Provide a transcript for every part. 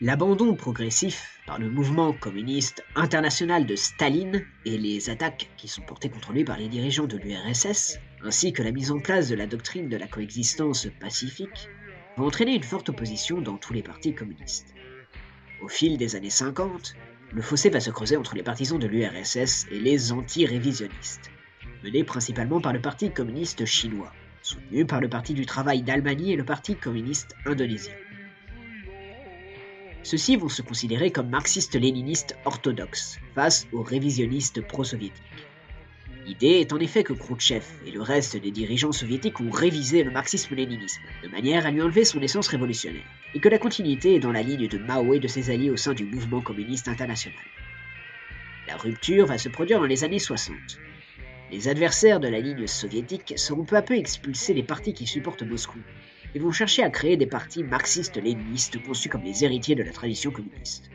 L'abandon progressif par le mouvement communiste international de Staline et les attaques qui sont portées contre lui par les dirigeants de l'URSS, ainsi que la mise en place de la doctrine de la coexistence pacifique, vont entraîner une forte opposition dans tous les partis communistes. Au fil des années 50, le fossé va se creuser entre les partisans de l'URSS et les anti-révisionnistes, menés principalement par le Parti communiste chinois, soutenu par le Parti du travail d'Albanie et le Parti communiste indonésien. Ceux-ci vont se considérer comme marxistes-léninistes orthodoxes face aux révisionnistes pro-soviétiques. L'idée est en effet que Khrouchtchev et le reste des dirigeants soviétiques ont révisé le marxisme-léninisme, de manière à lui enlever son essence révolutionnaire, et que la continuité est dans la ligne de Mao et de ses alliés au sein du mouvement communiste international. La rupture va se produire dans les années 60. Les adversaires de la ligne soviétique seront peu à peu expulsés des partis qui supportent Moscou, et vont chercher à créer des partis marxistes-léninistes conçus comme les héritiers de la tradition communiste.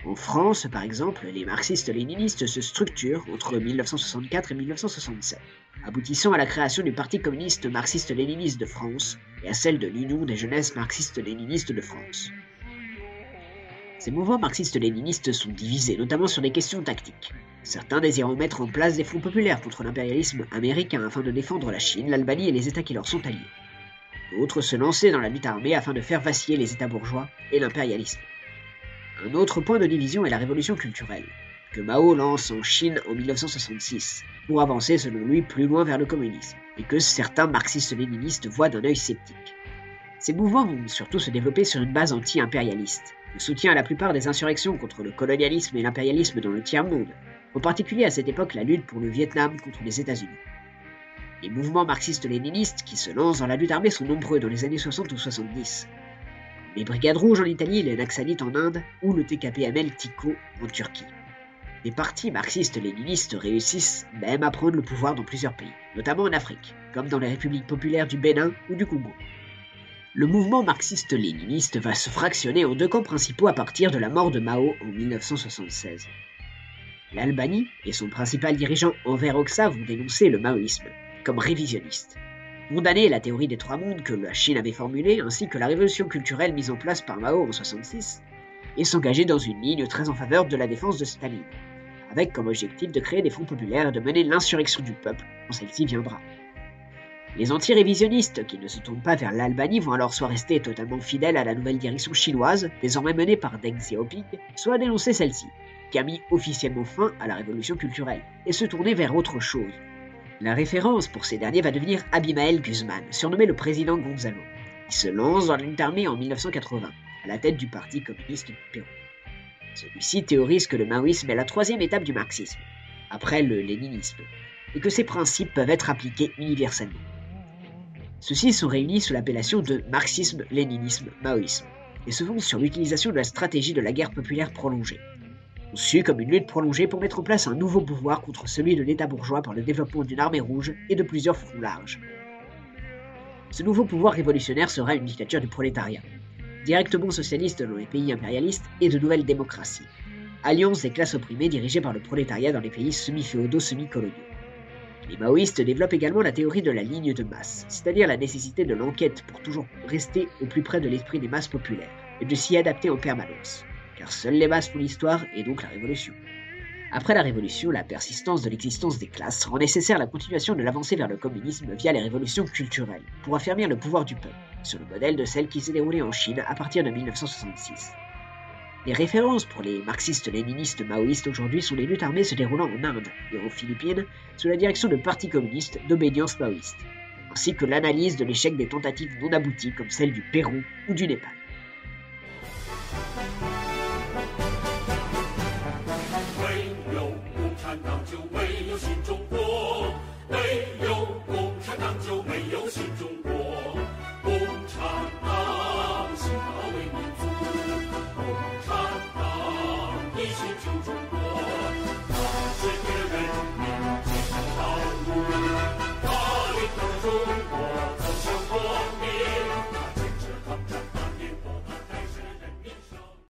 En France, par exemple, les marxistes-léninistes se structurent entre 1964 et 1967, aboutissant à la création du Parti communiste marxiste-léniniste de France et à celle de l'Union des jeunesses marxistes-léninistes de France. Ces mouvements marxistes-léninistes sont divisés, notamment sur des questions tactiques. Certains désirant mettre en place des fronts populaires contre l'impérialisme américain afin de défendre la Chine, l'Albanie et les États qui leur sont alliés. D'autres se lancer dans la lutte armée afin de faire vaciller les États bourgeois et l'impérialisme. Un autre point de division est la révolution culturelle, que Mao lance en Chine en 1966, pour avancer selon lui plus loin vers le communisme, et que certains marxistes-léninistes voient d'un œil sceptique. Ces mouvements vont surtout se développer sur une base anti-impérialiste, de soutien à la plupart des insurrections contre le colonialisme et l'impérialisme dans le tiers-monde, en particulier à cette époque la lutte pour le Vietnam contre les États-Unis. Les mouvements marxistes-léninistes qui se lancent dans la lutte armée sont nombreux dans les années 60 ou 70. Les Brigades Rouges en Italie, les Naxalites en Inde ou le TKP-ML TİKO en Turquie. Les partis marxistes-léninistes réussissent même à prendre le pouvoir dans plusieurs pays, notamment en Afrique, comme dans les républiques populaires du Bénin ou du Congo. Le mouvement marxiste-léniniste va se fractionner en deux camps principaux à partir de la mort de Mao en 1976. L'Albanie et son principal dirigeant Enver Hoxha vont dénoncer le maoïsme comme révisionniste, condamner la théorie des trois mondes que la Chine avait formulée ainsi que la révolution culturelle mise en place par Mao en 1966 et s'engager dans une ligne très en faveur de la défense de Staline, avec comme objectif de créer des fronts populaires et de mener l'insurrection du peuple quand celle-ci viendra. Les anti-révisionnistes qui ne se tournent pas vers l'Albanie vont alors soit rester totalement fidèles à la nouvelle direction chinoise, désormais menée par Deng Xiaoping, soit dénoncer celle-ci, qui a mis officiellement fin à la révolution culturelle, et se tourner vers autre chose. La référence pour ces derniers va devenir Abimael Guzman, surnommé le président Gonzalo. Il se lance dans la lutte armée en 1980, à la tête du Parti communiste du Pérou. Celui-ci théorise que le maoïsme est la troisième étape du marxisme, après le léninisme, et que ses principes peuvent être appliqués universellement. Ceux-ci sont réunis sous l'appellation de marxisme, léninisme, maoïsme, et se fondent sur l'utilisation de la stratégie de la guerre populaire prolongée, conçue comme une lutte prolongée pour mettre en place un nouveau pouvoir contre celui de l'État bourgeois par le développement d'une armée rouge et de plusieurs fronts larges. Ce nouveau pouvoir révolutionnaire sera une dictature du prolétariat, directement socialiste dans les pays impérialistes et de nouvelles démocraties, alliance des classes opprimées dirigée par le prolétariat dans les pays semi-féodaux semi-coloniaux. Les maoïstes développent également la théorie de la ligne de masse, c'est-à-dire la nécessité de l'enquête pour toujours rester au plus près de l'esprit des masses populaires et de s'y adapter en permanence, car seules les masses font l'histoire et donc la révolution. Après la révolution, la persistance de l'existence des classes rend nécessaire la continuation de l'avancée vers le communisme via les révolutions culturelles, pour affermir le pouvoir du peuple, sur le modèle de celle qui s'est déroulée en Chine à partir de 1966. Les références pour les marxistes-léninistes maoïstes aujourd'hui sont les luttes armées se déroulant en Inde et aux Philippines sous la direction de partis communistes d'obédience maoïste, ainsi que l'analyse de l'échec des tentatives non abouties comme celle du Pérou ou du Népal.